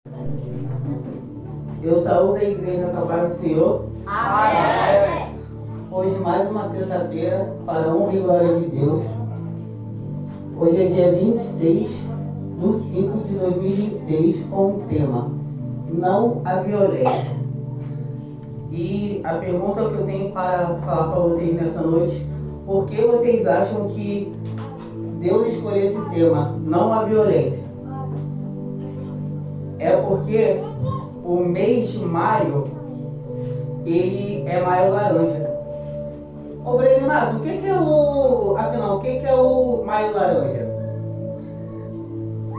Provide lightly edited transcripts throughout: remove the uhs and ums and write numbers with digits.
Eu saúdo a igreja com a paz do Senhor. Amém. Hoje mais uma terça-feira para a honra e glória de Deus. Hoje é dia 26/5/2026 com o tema Não à Violência. E a pergunta que eu tenho para falar para vocês nessa noite: por que vocês acham que Deus escolheu esse tema, não à violência? É porque o mês de maio, ele é maio laranja. Ô Breno Inácio, afinal, o que é o maio laranja?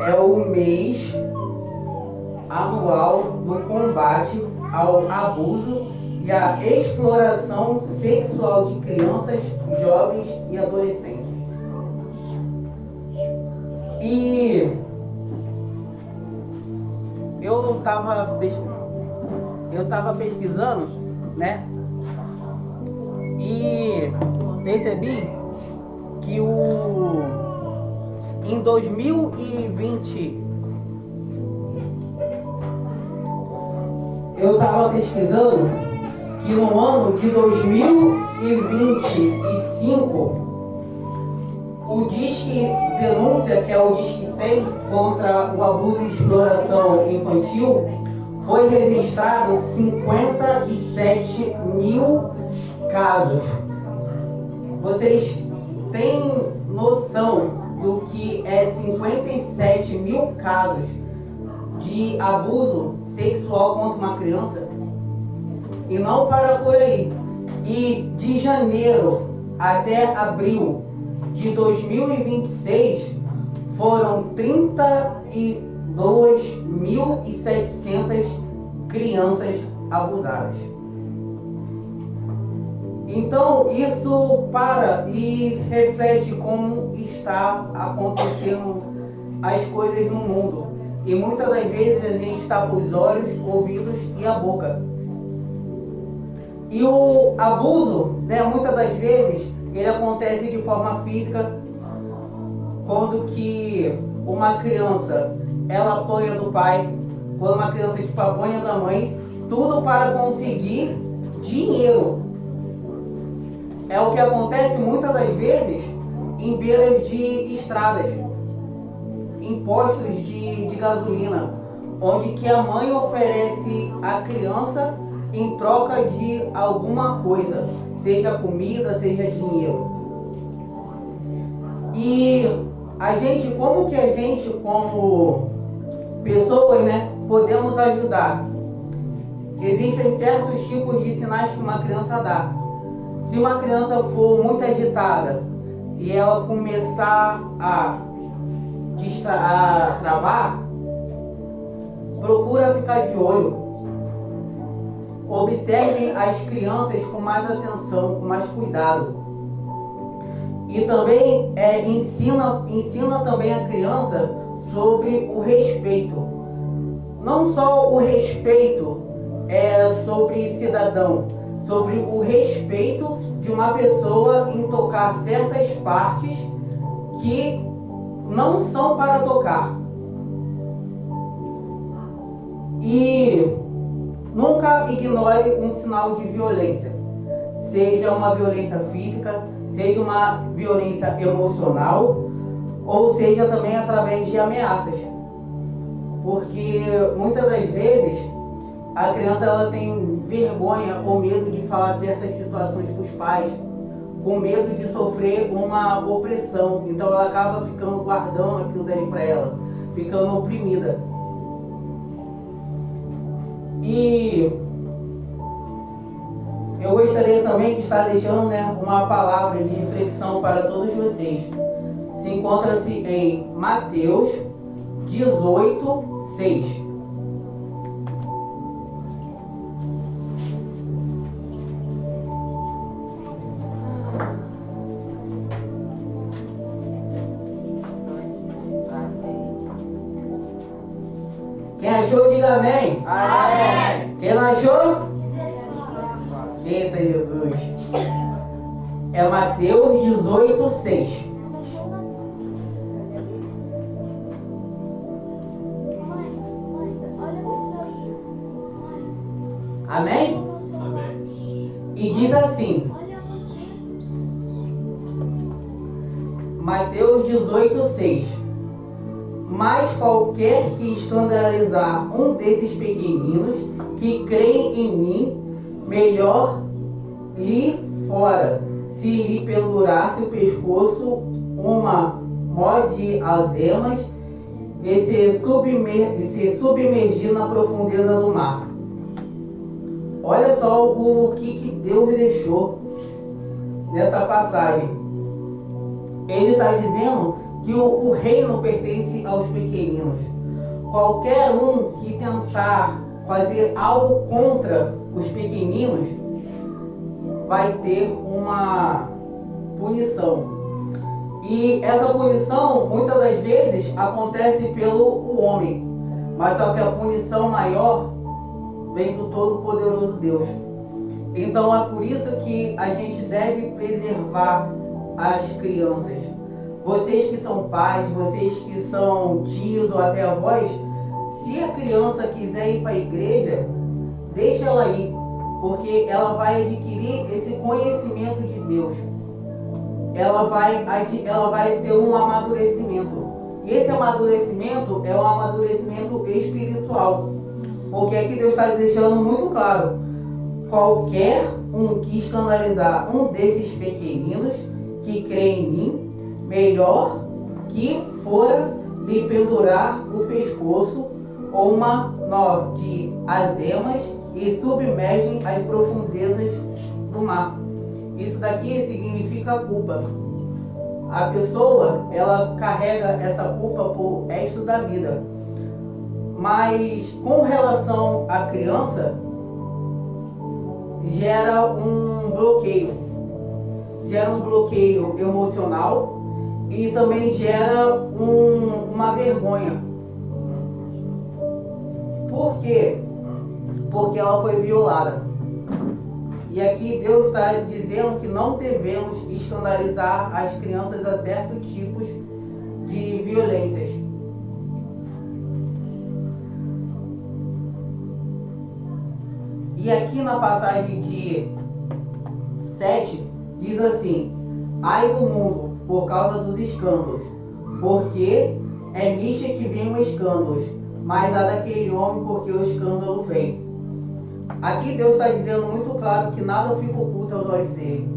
É o mês anual do combate ao abuso e à exploração sexual de crianças, jovens e adolescentes. E eu estava pesquisando, né? E percebi que em 2020 eu estava pesquisando que no ano de 2025 o Disque Denúncia, que é o Disque 100 contra o abuso e exploração infantil, foi registrado 57 mil casos. Vocês têm noção do que é 57 mil casos de abuso sexual contra uma criança? E não para por aí. E de janeiro até abril de 2026 foram 32.700 crianças abusadas. Então isso para e reflete como está acontecendo as coisas no mundo. E muitas das vezes a gente tapa os olhos, ouvidos e a boca. E o abuso, né, muitas das vezes, ele acontece de forma física, quando que uma criança, ela apanha do pai, quando uma criança apanha da mãe, tudo para conseguir dinheiro. É o que acontece muitas das vezes em beiras de estradas, em postos de gasolina, onde que a mãe oferece a criança em troca de alguma coisa, seja comida, seja dinheiro. E como pessoas, né, podemos ajudar? Existem certos tipos de sinais que uma criança dá. Se uma criança for muito agitada e ela começar a travar, procura ficar de olho. Observe as crianças com mais atenção, com mais cuidado. E também ensina também a criança sobre o respeito. Não só o respeito sobre cidadão, sobre o respeito de uma pessoa em tocar certas partes que não são para tocar. E nunca ignore um sinal de violência, seja uma violência física, seja uma violência emocional, ou seja também através de ameaças. Porque muitas das vezes a criança ela tem vergonha ou medo de falar certas situações para os pais, com medo de sofrer uma opressão. Então ela acaba ficando guardando aquilo dali para ela, ficando oprimida. E eu gostaria também de estar deixando, né, uma palavra de reflexão para todos vocês. Se encontra-se em Mateus 18:6. Quem achou, diga amém. Amém. Quem não achou? Eita Jesus. É Mateus 18:6. Amém? Amém. E diz assim, Mateus 18:6: Mas qualquer que escandalizar um desses pequeninos que creem em mim, melhor lhe fora se lhe pendurasse o pescoço uma mó de algemas e se submergir na profundeza do mar. Olha só o que Deus deixou nessa passagem. Ele está dizendo que o reino pertence aos pequeninos. Qualquer um que tentar fazer algo contra os pequeninos vai ter uma punição. E essa punição, muitas das vezes, acontece pelo homem. Mas só que a punição maior vem do Todo-Poderoso Deus. Então é por isso que a gente deve preservar as crianças. Vocês que são pais, vocês que são tios ou até avós, se a criança quiser ir para a igreja, deixa ela ir, porque ela vai adquirir esse conhecimento de Deus. Ela vai ter um amadurecimento. E esse amadurecimento é um amadurecimento espiritual. Porque aqui Deus está deixando muito claro: qualquer um que escandalizar um desses pequeninos que creem em mim, melhor que fora lhe pendurar o pescoço ou uma nó de algemas e submergem as profundezas do mar. Isso daqui significa culpa. A pessoa, ela carrega essa culpa por resto da vida. Mas com relação à criança, gera um bloqueio. Gera um bloqueio emocional e também gera uma vergonha. Por quê? Porque ela foi violada. E aqui Deus está dizendo que não devemos escandalizar as crianças a certos tipos de violências. E aqui na passagem de 7 diz assim: ai do mundo por causa dos escândalos, porque é nicha que vem os escândalos, mas a daquele homem porque o escândalo vem. Aqui Deus está dizendo muito claro que nada fica oculto aos olhos dele.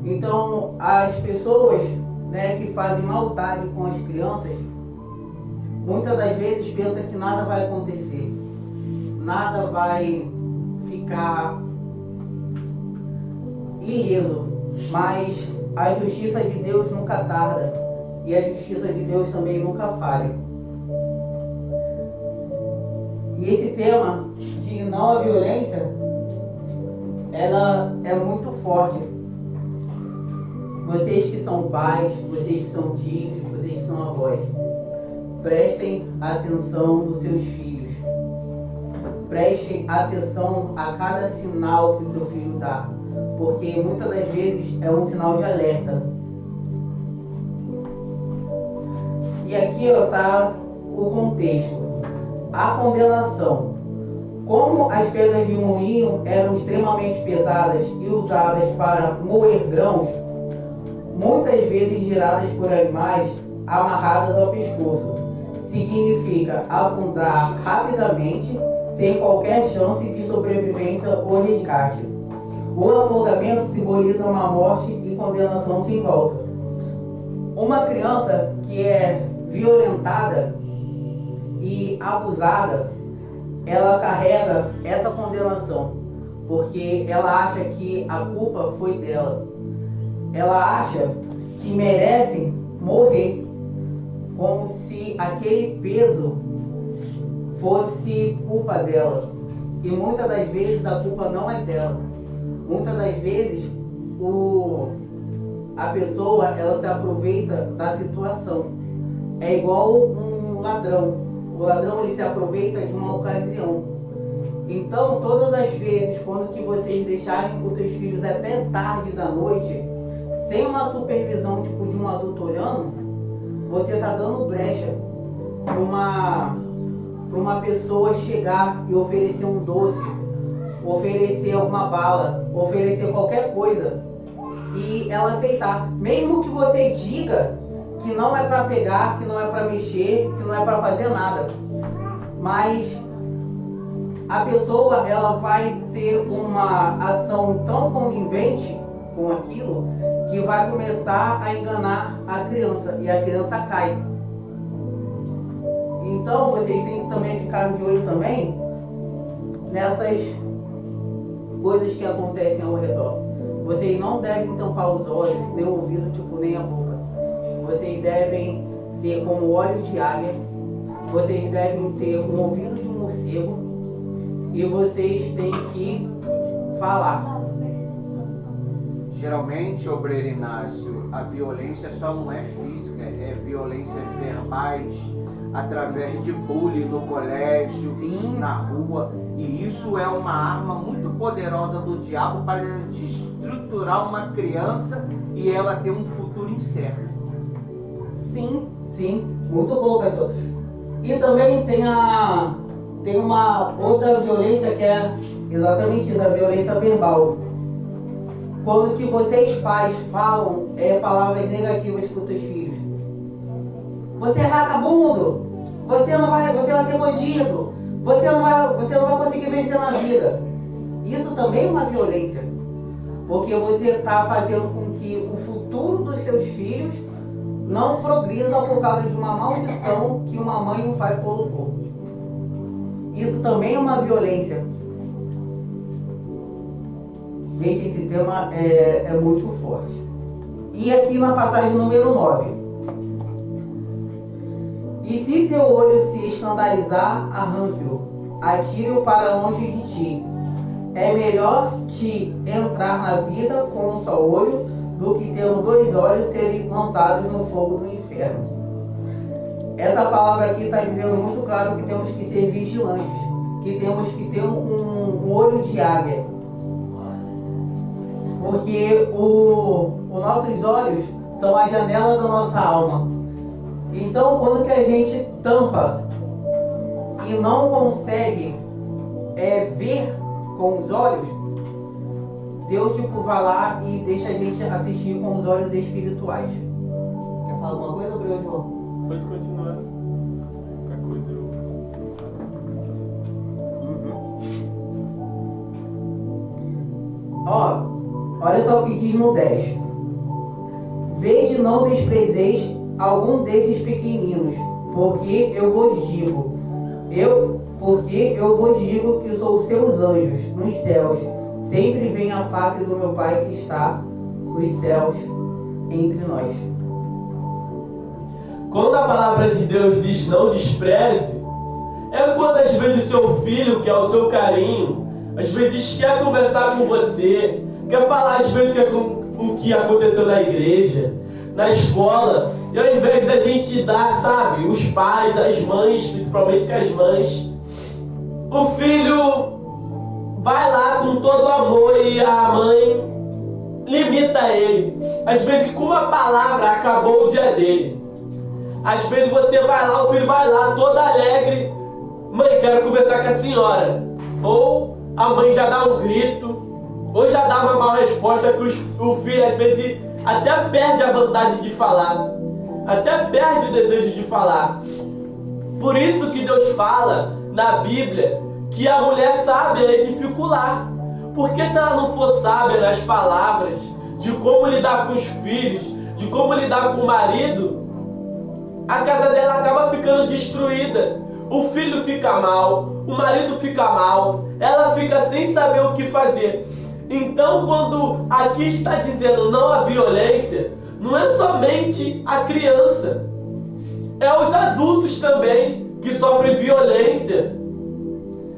Então as pessoas, que fazem maldade com as crianças, muitas das vezes pensam que nada vai acontecer, nada vai ficar ileso, mas a justiça de Deus nunca tarda e a justiça de Deus também nunca falha. E esse tema de não à violência, ela é muito forte. Vocês que são pais, vocês que são tios, vocês que são avós, prestem atenção nos seus filhos. Prestem atenção a cada sinal que o teu filho dá, porque muitas das vezes é um sinal de alerta. E aqui está o contexto. A condenação. Como as pedras de moinho eram extremamente pesadas e usadas para moer grãos, muitas vezes giradas por animais amarradas ao pescoço, significa afundar rapidamente, sem qualquer chance de sobrevivência ou resgate. O afogamento simboliza uma morte e condenação sem volta. Uma criança que é violentada e abusada, ela carrega essa condenação, porque ela acha que a culpa foi dela. Ela acha que merecem morrer, como se aquele peso fosse culpa dela. E muitas das vezes a culpa não é dela. Muitas das vezes a pessoa, ela se aproveita da situação. É igual um ladrão. O ladrão, ele se aproveita de uma ocasião. Então, todas as vezes, quando que vocês deixarem os seus filhos até tarde da noite, sem uma supervisão tipo de um adulto olhando, você está dando brecha para uma pessoa chegar e oferecer um doce, oferecer alguma bala, oferecer qualquer coisa e ela aceitar. Mesmo que você diga que não é para pegar, que não é para mexer, que não é para fazer nada. Mas a pessoa, ela vai ter uma ação tão conivente com aquilo que vai começar a enganar a criança e a criança cai. Então vocês têm que também ficar de olho também nessas coisas que acontecem ao redor. Vocês não devem tampar os olhos, nem o ouvido, nem a boca. Vocês devem ser como olhos de águia. Vocês devem ter um ouvido de um morcego. E vocês têm que falar. Geralmente, obreiro Inácio, a violência só não é física, é violências verbais, através de bullying no colégio, Sim. na rua. E isso é uma arma muito poderosa do diabo para desestruturar uma criança e ela ter um futuro incerto. Sim, muito bom, pessoal. E também tem uma outra violência que é exatamente isso, a violência verbal. Quando que vocês pais falam palavras negativas para os seus filhos. Você é vagabundo, você vai ser bandido, você não vai conseguir vencer na vida. Isso também é uma violência. Porque você está fazendo com que o futuro dos seus filhos não progrida por causa de uma maldição que uma mãe e um pai colocou. Isso também é uma violência. Gente, esse tema é muito forte. E aqui na passagem número 9. E se teu olho se escandalizar, arranque-o, atire-o para longe de ti. É melhor te entrar na vida com um só olho do que tendo 2 olhos serem lançados no fogo do inferno. Essa palavra aqui está dizendo muito claro que temos que ser vigilantes, que temos que ter um olho de águia. Porque os nossos olhos são a janela da nossa alma. Então, quando que a gente tampa e não consegue ver com os olhos, Deus vai lá e deixa a gente assistir com os olhos espirituais. Quer falar alguma coisa, Bruno, João? Pode continuar. Qualquer coisa eu Olha só o que diz no 10. Vede, não desprezeis algum desses pequeninos, porque eu vos digo que sou seus anjos nos céus, sempre vem a face do meu Pai que está nos céus entre nós. Quando a palavra de Deus diz não despreze, é quando às vezes seu filho quer o seu carinho, às vezes quer conversar com você, quer falar às vezes o que aconteceu na igreja, na escola, e ao invés da gente dar, sabe, os pais, as mães, principalmente com as mães, o filho vai lá com todo o amor e a mãe limita ele. Às vezes com uma palavra acabou o dia dele. Às vezes você vai lá, o filho vai lá todo alegre, mãe, quero conversar com a senhora. Ou a mãe já dá um grito, ou já dá uma mal resposta que o filho às vezes até perde a vontade de falar, até perde o desejo de falar. Por isso que Deus fala na Bíblia que a mulher sábia é dificular. Porque se ela não for sábia nas palavras, de como lidar com os filhos, de como lidar com o marido, a casa dela acaba ficando destruída. O filho fica mal, o marido fica mal, ela fica sem saber o que fazer. Então, quando aqui está dizendo não à violência, não é somente a criança, é os adultos também que sofrem violência.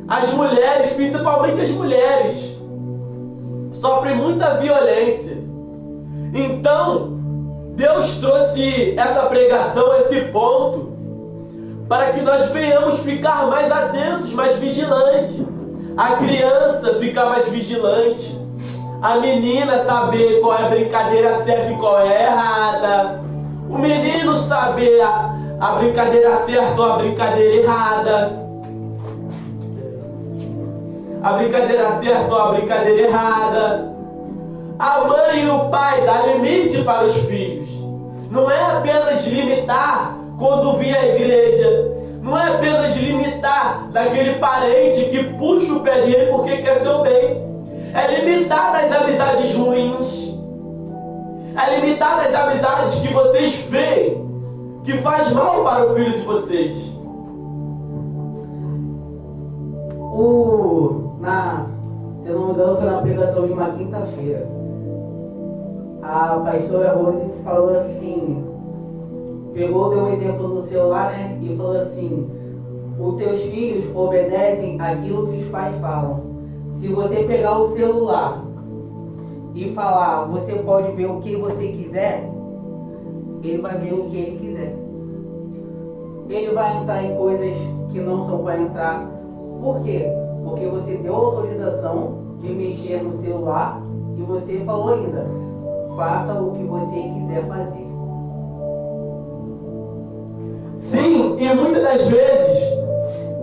As mulheres, principalmente as mulheres, sofrem muita violência. Então, Deus trouxe essa pregação, esse ponto, para que nós venhamos ficar mais atentos, mais vigilantes. A criança ficar mais vigilante, a menina saber qual é a brincadeira certa e qual é a errada, o menino saber a brincadeira certa ou a brincadeira errada. a brincadeira certa ou a brincadeira errada. A mãe e o pai dão limite para os filhos. Não é apenas limitar quando vir à igreja. Não é apenas limitar daquele parente que puxa o pé dele porque quer seu bem. É limitar das amizades ruins. É limitar das amizades que vocês veem que faz mal para o filho de vocês. Se eu não me engano, foi na pregação de uma quinta-feira. A pastora Rose falou assim, deu um exemplo no celular, né? E falou assim: os teus filhos obedecem aquilo que os pais falam. Se você pegar o celular e falar, você pode ver o que você quiser, ele vai ver o que ele quiser. Ele vai entrar em coisas que não são para entrar. Por quê? Porque você deu autorização de mexer no celular e você falou ainda, faça o que você quiser fazer. Sim, e muitas das vezes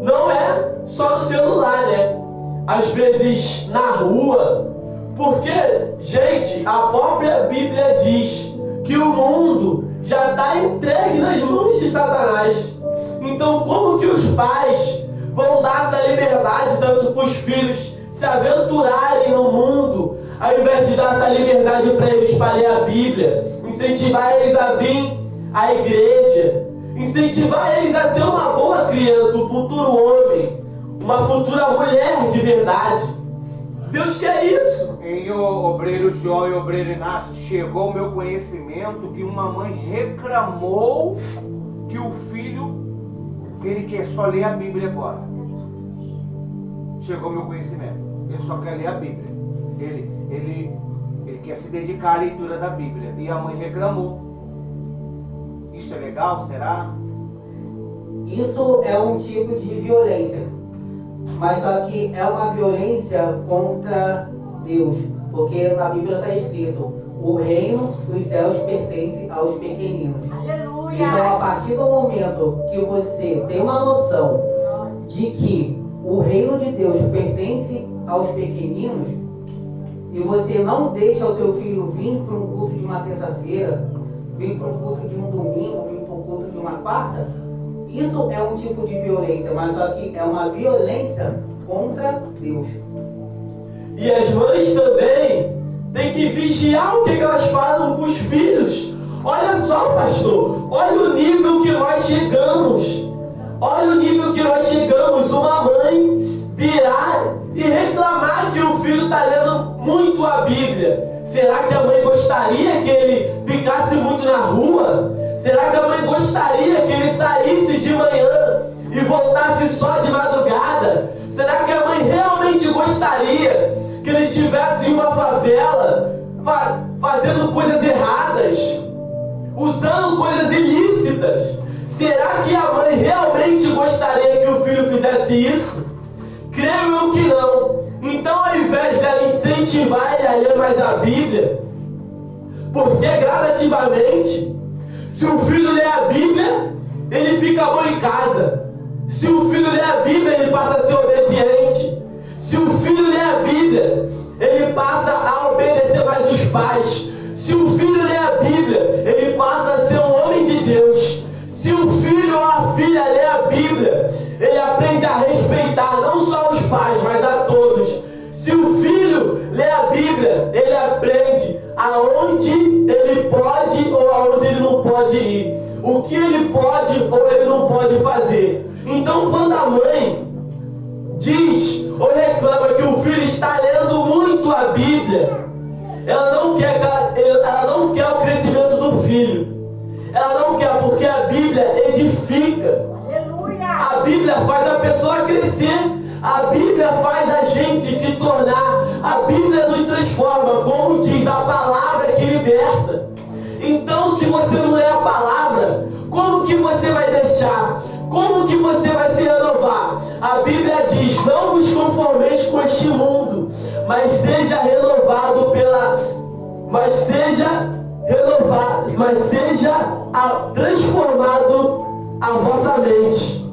não é só no celular, né? Às vezes na rua, porque, gente, a própria Bíblia diz que o mundo já está entregue nas mãos de Satanás. Então, como que os pais vão dar essa liberdade tanto para os filhos se aventurarem no mundo, ao invés de dar essa liberdade para eles para ler a Bíblia, incentivar eles a vir à igreja, incentivar eles a ser uma boa criança, um futuro homem, uma futura mulher de verdade? Deus quer isso. Em Obreiro João e Obreiro Inácio, chegou ao meu conhecimento que uma mãe reclamou que o filho, ele quer só ler a Bíblia agora. Chegou ao meu conhecimento. Ele só quer ler a Bíblia. Ele quer se dedicar à leitura da Bíblia. E a mãe reclamou. Isso é legal, será? Isso é um tipo de violência. Mas só que é uma violência contra Deus. Porque na Bíblia está escrito: o reino dos céus pertence aos pequeninos. Aleluia! Então, a partir do momento que você tem uma noção de que o reino de Deus pertence aos pequeninos, e você não deixa o teu filho vir para um culto de uma terça-feira, vir para um culto de um domingo, vir para um culto de uma quarta, isso é um tipo de violência, mas só que é uma violência contra Deus. E as mães também têm que vigiar o que elas falam com os filhos. Olha só, pastor, olha o nível que nós chegamos. Olha o nível que nós chegamos. Uma mãe virar e reclamar que o filho está lendo muito a Bíblia. Será que a mãe gostaria que ele ficasse muito na rua? Será que a mãe gostaria que ele saísse de manhã e voltasse só de madrugada? Será que a mãe realmente gostaria que ele estivesse em uma favela fazendo coisas erradas, usando coisas ilícitas? Será que a mãe realmente gostaria que o filho fizesse isso? Creio eu que não. Então, ao invés dela incentivar ele a ler mais a Bíblia, porque gradativamente, se o filho lê a Bíblia, ele fica bom em casa. Se o filho lê a Bíblia, ele passa a ser obediente. Se o filho lê a Bíblia, ele passa a obedecer mais os pais. Se o filho lê a Bíblia, ele passa a ser um homem de Deus. Se o filho ou a filha lê a Bíblia, ele aprende a respeitar não só os pais, mas a todos. Se o filho lê a Bíblia, ele aprende aonde ele pode ou aonde ele não pode ir, o que ele pode ou ele não pode fazer. Então, quando a mãe diz ou reclama que o filho está lendo muito a Bíblia, ela não quer o crescimento do filho. Ela não quer, porque a Bíblia edifica. Aleluia! A Bíblia faz a pessoa crescer. A Bíblia faz a gente se tornar. A Bíblia nos transforma, como diz a palavra que liberta. Então, se você não lê a palavra, como que você vai deixar? Como que você vai se renovar? A Bíblia diz: não vos conformeis com este mundo, mas seja renovado transformado a vossa mente.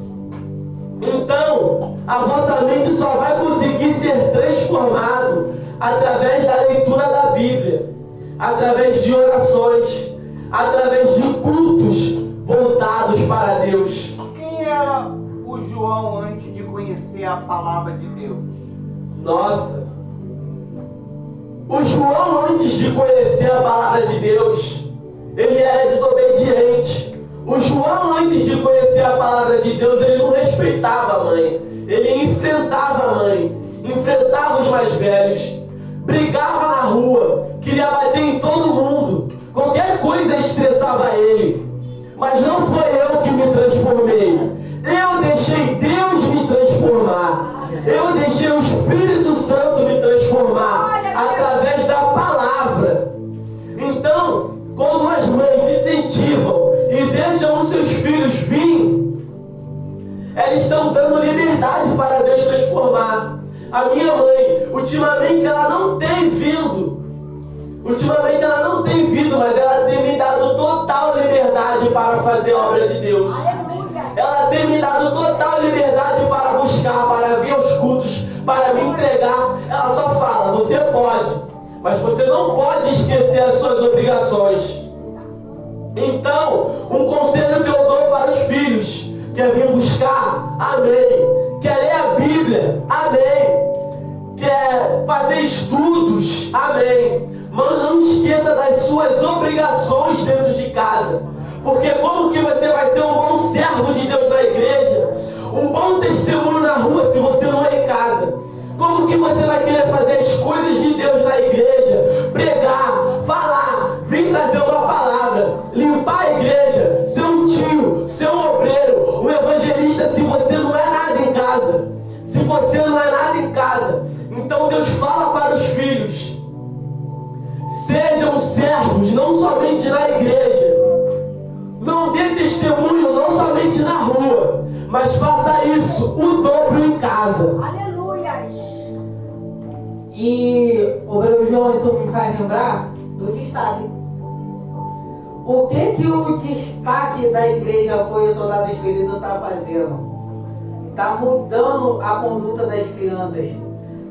Então, a vossa mente só vai conseguir ser transformado através da leitura da Bíblia, através de orações, através de cultos voltados para Deus. Quem era o João antes de conhecer a palavra de Deus? Nossa! O João, antes de conhecer a palavra de Deus, ele era desobediente. O João, antes de conhecer a palavra de Deus, ele não respeitava a mãe. Ele enfrentava a mãe, enfrentava os mais velhos, brigava na rua, queria bater em todo mundo. Qualquer coisa estressava ele. Mas não foi eu que me transformei. Eu deixei Deus me transformar. Eu deixei o Espírito Santo me transformar através da palavra. Então, quando as mães incentivam e deixam os seus filhos vir, elas estão dando liberdade para Deus transformar. A minha mãe, ultimamente ela não tem vindo. Mas ela tem me dado total liberdade para fazer a obra de Deus. Ela tem me dado total liberdade para buscar, para vir aos cultos, para me entregar. Ela só fala, você pode, mas você não pode esquecer as suas obrigações. Então, um conselho que eu dou para os filhos: quer vir buscar? Amém. Quer ler a Bíblia? Amém. Quer fazer estudos? Amém. Mas não esqueça das suas obrigações dentro de casa. Porque como que você vai ser um bom servo de Deus na igreja, um bom testemunho na rua, se você não é em casa? Como que você vai querer fazer as coisas de Deus na igreja, pregar, falar, vir trazer uma palavra, limpar a igreja, ser um tio, ser um obreiro, um evangelista, se você não é nada em casa? Se você não é nada em casa, então Deus fala para os filhos: sejam servos, não somente na igreja. Não dê testemunho, não somente na rua, mas faça isso o dobro em casa. Aleluias! E o Brother João, isso me faz lembrar do destaque. O que o destaque da igreja Apoio Soldado Espírito está fazendo? Está mudando a conduta das crianças.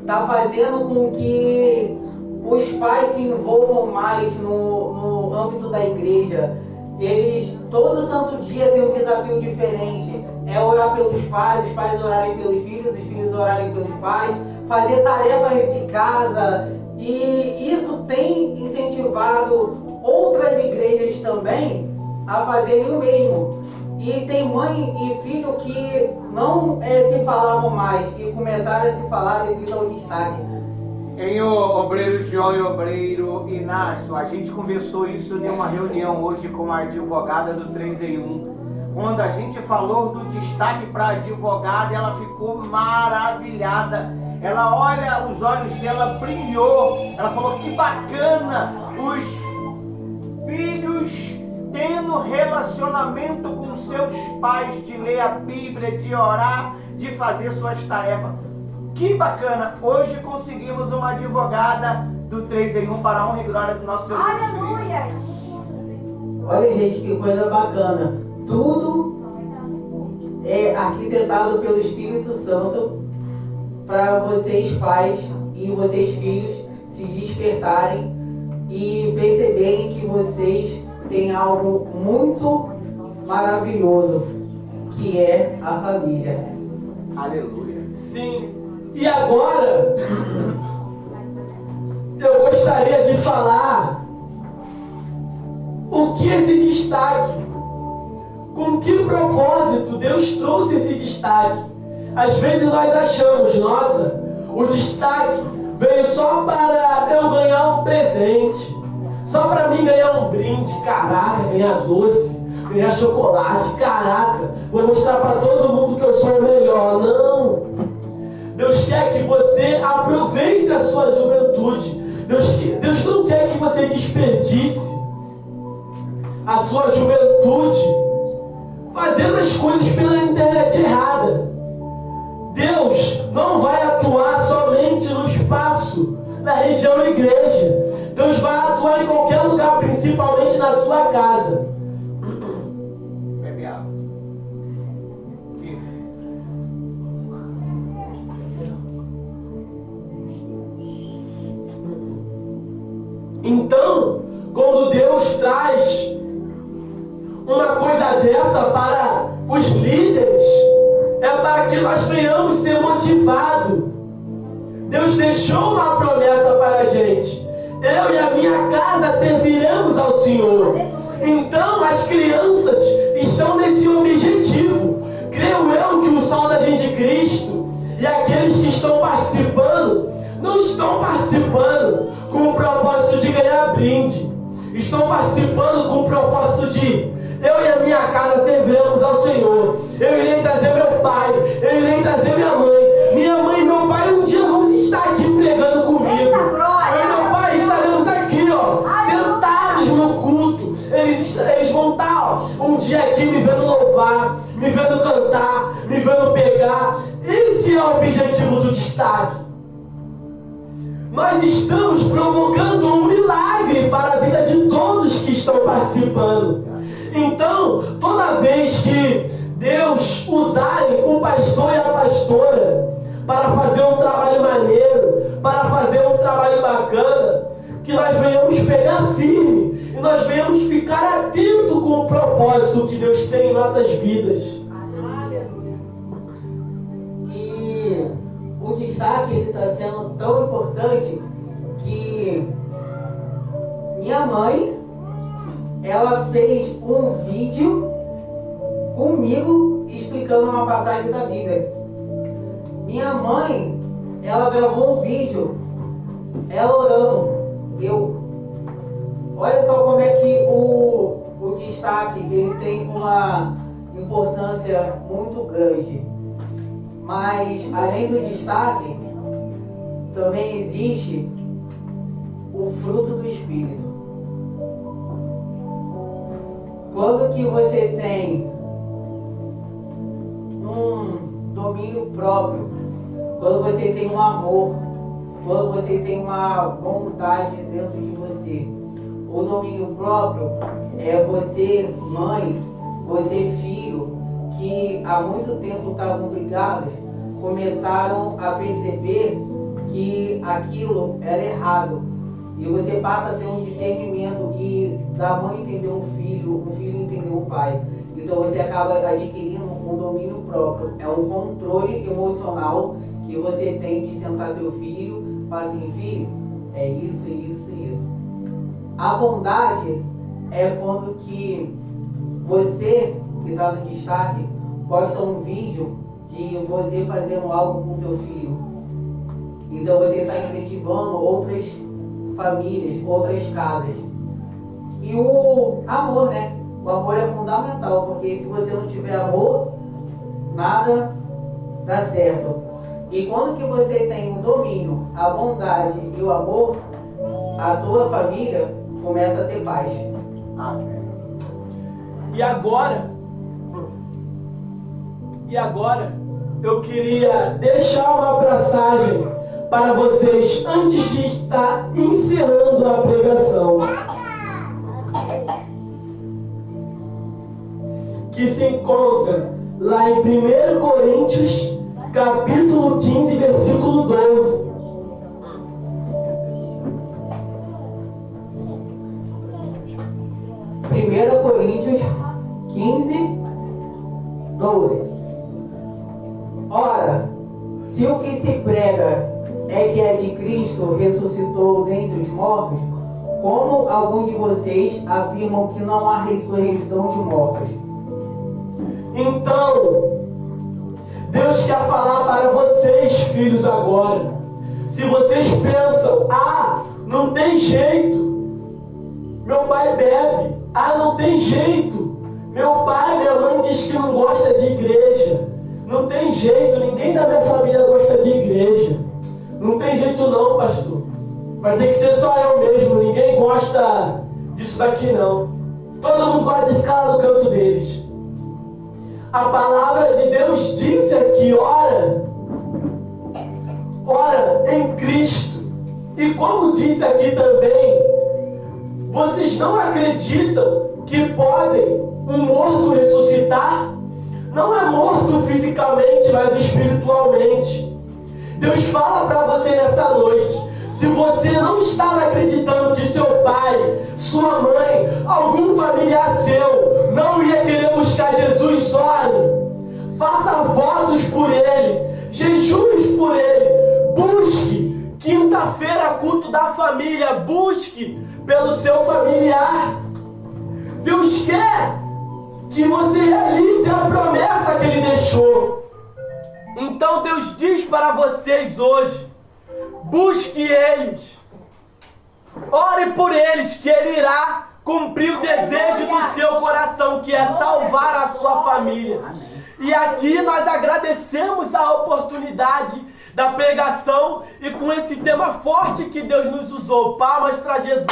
Está fazendo com que os pais se envolvam mais no âmbito da igreja. Eles, todo santo dia, têm um desafio diferente. É orar pelos pais, os pais orarem pelos filhos, os filhos orarem pelos pais, fazer tarefas de casa. E isso tem incentivado outras igrejas também a fazerem o mesmo. E tem mãe e filho que não se falavam mais e começaram a se falar devido ao destaque. Em obreiro João e obreiro Inácio, a gente conversou isso em uma reunião hoje com a advogada do 3 em 1. Quando a gente falou do destaque para a advogada, ela ficou maravilhada. Ela olha, os olhos dela brilhou. Ela falou: que bacana, os filhos tendo relacionamento com seus pais, de ler a Bíblia, de orar, de fazer suas tarefas. Que bacana! Hoje conseguimos uma advogada do 3 em 1 para a honra e glória do nosso Senhor Jesus Cristo. Aleluias! Olha, gente, que coisa bacana. Tudo é arquitetado pelo Espírito Santo para vocês pais e vocês filhos se despertarem e perceberem que vocês têm algo muito maravilhoso, que é a família. Aleluia! Sim. E agora, eu gostaria de falar o que esse destaque, com que propósito Deus trouxe esse destaque. Às vezes nós achamos, nossa, o destaque veio só para eu ganhar um presente, só para mim ganhar um brinde, caraca, ganhar doce, ganhar chocolate, caraca, vou mostrar para todo mundo que eu sou o melhor. Não! Deus quer que você aproveite a sua juventude. Deus não quer que você desperdice a sua juventude fazendo as coisas pela internet errada. Deus não vai atuar somente no espaço, na região igreja. Deus vai atuar em qualquer lugar, principalmente na sua casa. Bebe água. Então, quando Deus traz uma coisa dessa para os líderes, é para que nós venhamos ser motivados. Deus deixou uma promessa para a gente: eu e a minha casa serviremos ao Senhor. Então as crianças estão nesse objetivo. Creio eu que o soldadinho de Cristo e aqueles que estão participando não estão participando com o propósito de ganhar brinde. Estão participando com o propósito de: eu e a minha casa serviremos ao Senhor. Eu irei trazer meu pai, eu irei trazer minha mãe. Minha mãe e meu pai um dia vamos estar aqui pregando comigo. Eu e meu pai estaremos aqui, sentados no culto. Eles vão estar, um dia aqui me vendo louvar, me vendo cantar, me vendo pegar. Esse é o objetivo do destaque. Nós estamos provocando um milagre para a vida de todos que estão participando. Então, toda vez que Deus usarem o pastor e a pastora para fazer um trabalho maneiro, para fazer um trabalho bacana, que nós venhamos pegar firme e nós venhamos ficar atentos com o propósito que Deus tem em nossas vidas. E o destaque está sendo tão importante que minha mãe, ela fez um vídeo comigo explicando uma passagem da Bíblia. Minha mãe, ela gravou um vídeo, ela orando. Olha só como é que o destaque ele tem uma importância muito grande. Mas além do destaque, também existe o fruto do Espírito. Quando que você tem um domínio próprio, quando você tem um amor, quando você tem uma vontade dentro de você, o domínio próprio é você, mãe, você, filho, que há muito tempo estavam brigados, começaram a perceber que aquilo era errado. E você passa a ter um discernimento e da mãe entender um filho entender um pai. Então você acaba adquirindo um domínio próprio. É um controle emocional que você tem de sentar teu filho e falar assim: filho, é isso, isso e isso. A bondade é quando que você, que está no destaque, posta um vídeo de você fazendo algo com teu filho. Então você está incentivando outras famílias, outras casas. E o amor, né? O amor é fundamental, porque se você não tiver amor, nada dá certo. E quando que você tem o domínio, a bondade e o amor, a tua família começa a ter paz. Amém. E agora, eu queria deixar uma passagem para vocês antes de estar encerrando a pregação, que se encontra lá em 1 Coríntios, capítulo 15, versículo 12. Coríntios 15, 12. Ora, se o que se prega é que é de Cristo ressuscitou dentre os mortos, como alguns de vocês afirmam que não há ressurreição de mortos? Então, Deus quer falar para vocês, filhos, agora. Se vocês pensam: não tem jeito, meu pai bebe, não tem jeito, meu pai, minha mãe diz que não gosta de igreja, não tem jeito, ninguém da minha família gosta de igreja, não tem jeito não, pastor, vai ter que ser só eu mesmo, ninguém gosta disso daqui não, todo mundo gosta de ficar lá no canto deles. A palavra de Deus disse aqui: ora em Cristo. E como disse aqui também, vocês não acreditam que podem um morto ressuscitar? Não é morto fisicamente, mas espiritualmente. Deus fala para você nessa noite: Se você não estava acreditando que seu pai, sua mãe, algum familiar seu não ia querer buscar Jesus, ore. Faça votos por ele, jejues por ele, busque. Quinta-feira, culto da família, busque pelo seu familiar. Deus quer que você realize a promessa que ele deixou. Então Deus diz para vocês hoje, busque eles, ore por eles, que ele irá cumprir o desejo do seu coração, que é salvar a sua família. E aqui nós agradecemos a oportunidade da pregação e com esse tema forte que Deus nos usou. Palmas para Jesus.